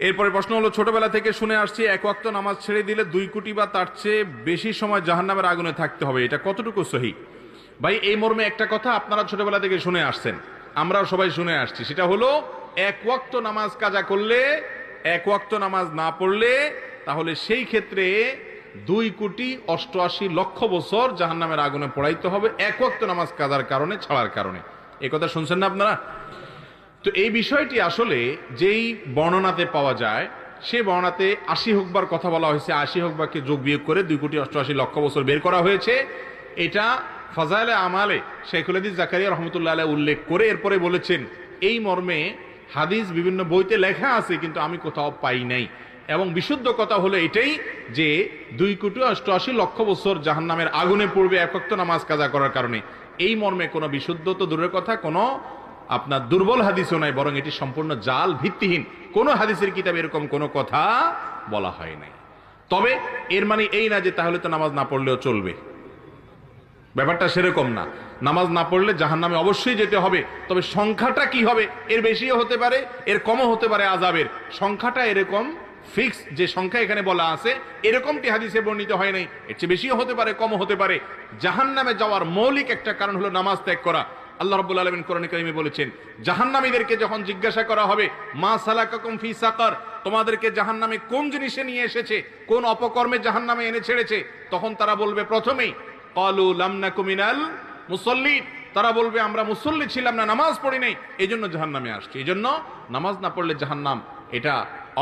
এরপরে প্রশ্ন হলো, ছোটবেলা থেকে শুনে আসছি এক ওয়াক্ত নামাজ ছেড়ে দিলে 2 কোটি বা তার চেয়ে বেশি সময় জাহান্নামের আগুনে থাকতে হবে, এটা কতটুকু সহি? ভাই, এই মর্মে একটা কথা আপনারা ছোটবেলা থেকে শুনে আসছেন, আমরাও সবাই শুনে আসছি, সেটা হলো এক ওয়াক্ত নামাজ কাজা করলে, এক ওয়াক্ত নামাজ না পড়লে তাহলে সেই ক্ষেত্রে 2,88,00,000 বছর জাহান্নামের আগুনে পোড়াইতে হবে এক ওয়াক্ত নামাজ কাজার কারণে, ছাড়ার কারণে। এই কথা শুনছেন না আপনারা? তো এই বিষয়টি আসলে যেই বর্ণনাতে পাওয়া যায়, সেই বর্ণনাতে 80 হুকবার কথা বলা হয়েছে, 80 হুকবাকে যোগ বিয়োগ করে 2,88,00,000 বছর বের করা হয়েছে। এটা ফাজাইলে আমালে শেখুল হাদিস জাকারিয়া রহমতুল্লাহ আলাইহি উল্লেখ করে এরপরে বলেছেন, এই মর্মে হাদিস বিভিন্ন বইতে লেখা আছে কিন্তু আমি কোথাও পাই নাই। এবং বিশুদ্ধ কথা হলো এটাই যে 2,88,00,000 বছর জাহান্নামের আগুনে পড়বে এক ওয়াক্ত নামাজ কাজা করার কারণে। এই মর্মে কোনো বিশুদ্ধ তো দূরের কথা, কোনো আপনার দুর্বল হাদিসও নাই, বরং এটি সম্পূর্ণ জাল, ভিত্তিহীন। কোন হাদিসের কিতাবে এরকম কোনো কথা বলা হয় নাই। তবে এর মানে এই না যে তাহলে তো নামাজ না পড়লেও চলবে, ব্যাপারটা সেরকম না। নামাজ না পড়লে জাহান্নামে অবশ্যই যেতে হবে, তবে সংখ্যাটা কি হবে, এর বেশিও হতে পারে, এর কমও হতে পারে। আযাবের সংখ্যাটা এরকম ফিক্স যে সংখ্যা এখানে বলা আছে এরকমটি হাদিসে বর্ণিত হয় নাই, এর চেয়ে বেশিও হতে পারে, কমও হতে পারে। জাহান্নামে যাওয়ার মৌলিক একটা কারণ হলো নামাজ ত্যাগ করা। আল্লাহ রাব্বুল আলামিন কোরআনে কারিমে বলেছেন, জাহান্নামীদেরকে যখন জিজ্ঞাসা করা হবে, মা সালাকাকুম ফি সাকার, তোমাদেরকে জাহান্নামে কোন জিনিসে নিয়ে এসেছে, কোন অপকর্মে জাহান্নামে এনে ছেড়েছে, তখন তারা বলবে প্রথমেই ক্বালু লাম নাকু মিনাল মুসাল্লিন, তারা বলবে আমরা মুসল্লি ছিলাম না, নামাজ পড়ি নাই, এইজন্য জাহান্নামে আসছে। এইজন্য নামাজ না পড়লে জাহান্নাম, এটা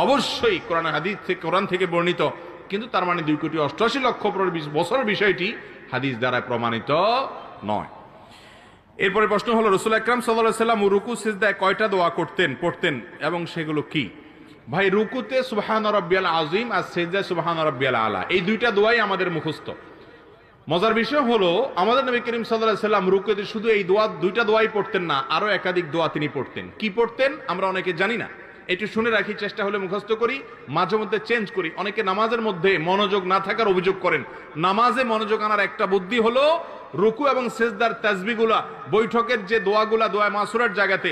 অবশ্যই কোরআন হাদিস থেকে, কোরআন থেকে বর্ণিত। কিন্তু তার মানে 2,88,00,000 বছর বিষয়টি হাদিস দ্বারা প্রমাণিত নয়। এরপরে প্রশ্ন হলো, রাসূল আকরাম সাল্লাল্লাহু আলাইহি ওয়াসাল্লাম রুকু সিজদায় কয়টা দোয়া পড়তেন এবং সেগুলো কি? ভাই, রুকুতে সুবহান রাব্বিয়াল আযীম আর সিজদায় সুবহান রাব্বিয়াল আলা, এই দুইটা দোয়াই আমাদের মুখস্থ। মজার বিষয় হলো, আমাদের নবী করিম সাল্লাল্লাহু আলাইহি ওয়াসাল্লাম রুকুতে শুধু এই দুইটা দোয়াই পড়তেন না, আরো একাধিক দোয়া তিনি পড়তেন। কি পড়তেন আমরা অনেকে জানি না, একটু শুনে রাখি, চেষ্টা হলে মুখস্থ করি, মাঝে মধ্যে চেঞ্জ করি। অনেকে নামাজের মধ্যে মনোযোগ না থাকার অভিযোগ করেন। নামাজে মনোযোগ আনার একটা বুদ্ধি হলো, রুকু এবং সিজদার তাসবিহগুলা, বৈঠকের যে দোয়াগুলা, দোয়া মাসুরার জায়গাতে,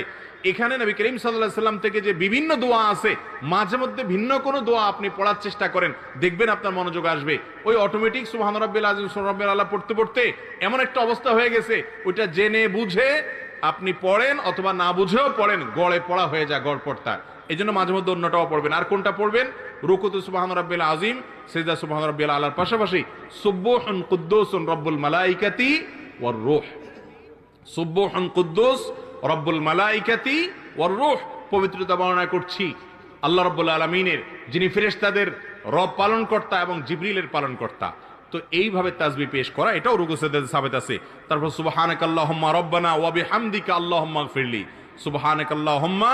এখানে নবী করিম সাল্লাল্লাহু আলাইহি ওয়াসাল্লাম থেকে যে বিভিন্ন দোয়া আছে, মাঝে মধ্যে ভিন্ন কোনো দোয়া আপনি পড়ার চেষ্টা করেন, দেখবেন আপনার মনোযোগ আসবে। ওই অটোমেটিক সুবহান রাব্বিল আযীম সুবহান রাব্বিল আলা পড়তে পড়তে এমন একটা অবস্থা হয়ে গেছে, ওইটা জেনে বুঝে আপনি পড়েন অথবা না বুঝেও পড়েন, গড়ে পড়া হয়ে যায়, গড় পড়তা। এই জন্য মাঝে মধ্যে অন্যটাও পড়বেন। আর কোনটা পড়বেন? রুকুতে সুবহান রাব্বিল আযীম, সিজদা সুবহান রাব্বিল আলার পাশাপাশি সুবহুন কুদ্দুসুন রব্বুল মালাইকাতি ওয়ার রূহ, সুবহুন কুদ্দুস রব্বুল মালাইকাতি ওয়ার রূহ, পবিত্রতা বর্ণনা করছি আল্লাহ রাব্বুল আলামিনের, যিনি ফেরেশতাদের রব পালনকর্তা এবং জিবরিলের পালনকর্তা। তো এইভাবে তাসবিহ পেশ করা, এটাও রুকু সিজদাতে সাবিত আছে। তারপর সুবহানাকাল্লাহুম্মা রাব্বানা ওয়া বিহামদিকা আল্লাহুম্মা ইগফিরলি, সুবহানাকাল্লাহুম্মা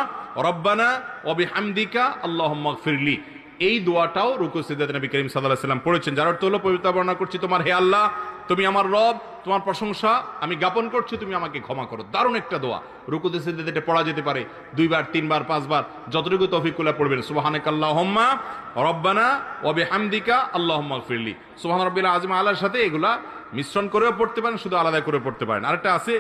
রাব্বানা ওয়া বিহামদিকা আল্লাহুম্মা ইগফিরলি, এই দোয়াটাও রুকু সিজদাতে নবী করিম সাল্লাল্লাহু আলাইহি ওয়াসাল্লাম পড়েছেন। যার অর্থ হলো, পবিত্রতা বর্ণনা করছি তোমার, হে আল্লাহ তুমি আমার রব, তোমার প্রশংসা আমি জ্ঞাপন করছি, তুমি আমাকে ক্ষমা করো। দারুণ একটা দোয়া, রুকুতে সিজদাতে এটা পড়া যেতে পারে 2 বার 3 বার 5 বার, যতটুকু তৌফিক কুল্লা পড়বেন। সুবহানাকাল্লাহুম্মা রাব্বানা ওয়া বিহামদিকা আল্লাহুম্মা ইগফিরলি, সুবহান রাব্বিল আযীম আলার সাথে এগুলা মিশ্রণ করেও পড়তে পারেন, শুধু আলাদা করে পড়তে পারেন। আরেকটা আছে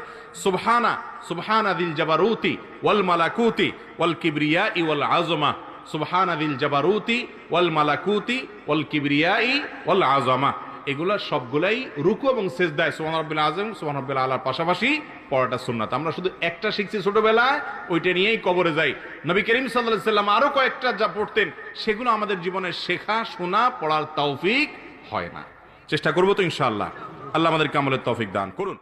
সুবহানা দিল জাবারুতি ওয়াল মালাকুতি ওয়াল কিবরিয়াই ওয়াল আযমা, সুবহানা দিল জাবারুতি ওয়াল মালাকুতি ওয়াল কিবরিয়াই ওয়াল আযমা, এগুলা সবগুলাই রুকু এবং সিজদায় সুবহান রাব্বিল আযীম সুবহান রাব্বিল আলার পাশাপাশি পড়াটা সুন্নাত। আমরা শুধু একটা শিখছি ছোটবেলায়, ওইটা নিয়েই কবরে যাই। নবী করিম সাল্লাল্লাহু আলাইহি ওয়াসাল্লাম আরো কয়েকটা যা পড়তেন, সেগুলো আমাদের জীবনে শেখা, শোনা, পড়ার তৌফিক হয় না। চেষ্টা করবো তো ইনশাআল্লাহ। আল্লাহ আমাদেরকে আমলের তৌফিক দান করুন।